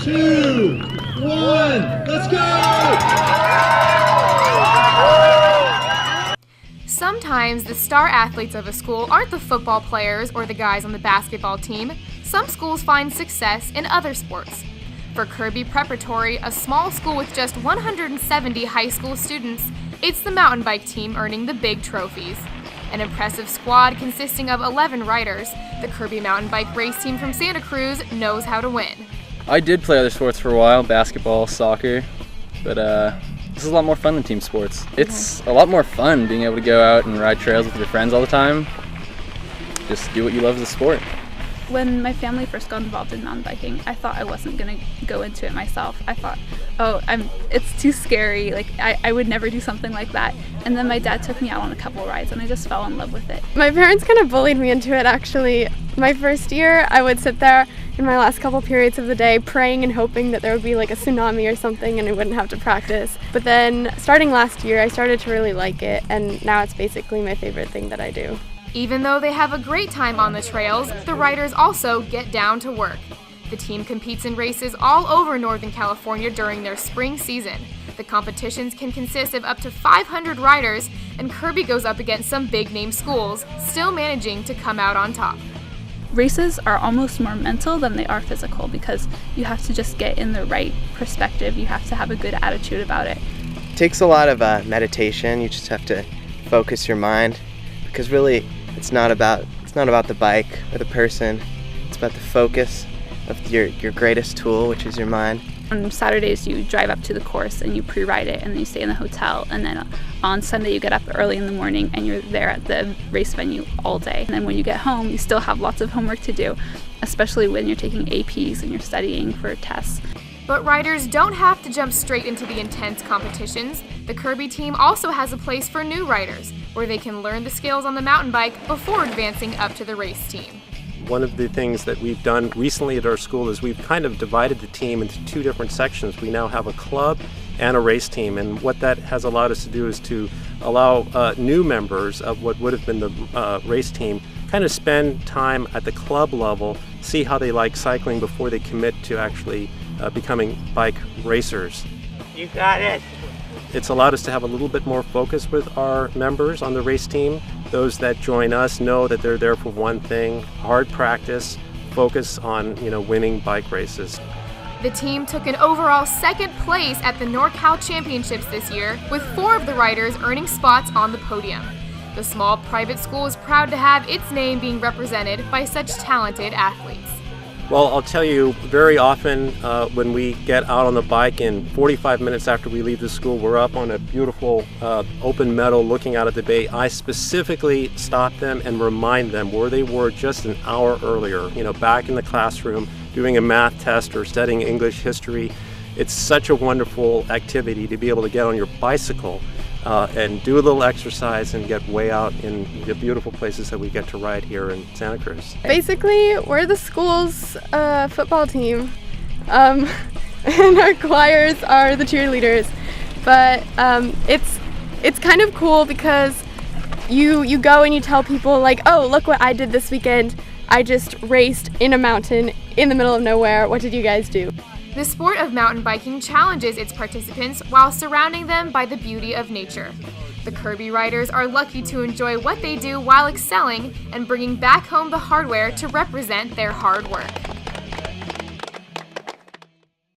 2, 1, let's go! Sometimes the star athletes of a school aren't the football players or the guys on the basketball team. Some schools find success in other sports. For Kirby Preparatory, a small school with just 170 high school students, it's the mountain bike team earning the big trophies. An impressive squad consisting of 11 riders, the Kirby mountain bike race team from Santa Cruz knows how to win. I did play other sports for a while, basketball, soccer, but this is a lot more fun than team sports. It's a lot more fun being able to go out and ride trails with your friends all the time. Just do what you love as a sport. When my family first got involved in mountain biking, I thought I wasn't going to go into it myself. I thought, it's too scary, like I would never do something like that. And then my dad took me out on a couple rides and I just fell in love with it. My parents kind of bullied me into it actually. My first year, I would sit there in my last couple periods of the day praying and hoping that there would be like a tsunami or something and I wouldn't have to practice. But then starting last year, I started to really like it, and now it's basically my favorite thing that I do. Even though they have a great time on the trails, the riders also get down to work. The team competes in races all over Northern California during their spring season. The competitions can consist of up to 500 riders, and Kirby goes up against some big-name schools, still managing to come out on top. Races are almost more mental than they are physical because you have to just get in the right perspective. You have to have a good attitude about it. It takes a lot of meditation. You just have to focus your mind, because really it's not about the bike or the person. It's about the focus of your greatest tool, which is your mind. On Saturdays you drive up to the course and you pre-ride it, and then you stay in the hotel, and then on Sunday you get up early in the morning and you're there at the race venue all day. And then when you get home you still have lots of homework to do, especially when you're taking APs and you're studying for tests. But riders don't have to jump straight into the intense competitions. The Kirby team also has a place for new riders, where they can learn the skills on the mountain bike before advancing up to the race team. One of the things that we've done recently at our school is we've kind of divided the team into two different sections. We now have a club and a race team, and what that has allowed us to do is to allow new members of what would have been the race team kind of spend time at the club level, see how they like cycling before they commit to actually becoming bike racers. You got it! It's allowed us to have a little bit more focus with our members on the race team. Those that join us know that they're there for one thing: hard practice, focus on winning bike races. The team took an overall second place at the NorCal Championships this year, with 4 of the riders earning spots on the podium. The small private school is proud to have its name being represented by such talented athletes. Well, I'll tell you, very often when we get out on the bike, and 45 minutes after we leave the school, we're up on a beautiful open meadow looking out at the bay. I specifically stop them and remind them where they were just an hour earlier, back in the classroom doing a math test or studying English history. It's such a wonderful activity to be able to get on your bicycle and do a little exercise and get way out in the beautiful places that we get to ride here in Santa Cruz. Basically, we're the school's football team, and our choirs are the cheerleaders. But it's kind of cool because you go and you tell people like, oh, look what I did this weekend. I just raced in a mountain in the middle of nowhere. What did you guys do? The sport of mountain biking challenges its participants while surrounding them by the beauty of nature. The Kirby riders are lucky to enjoy what they do while excelling and bringing back home the hardware to represent their hard work.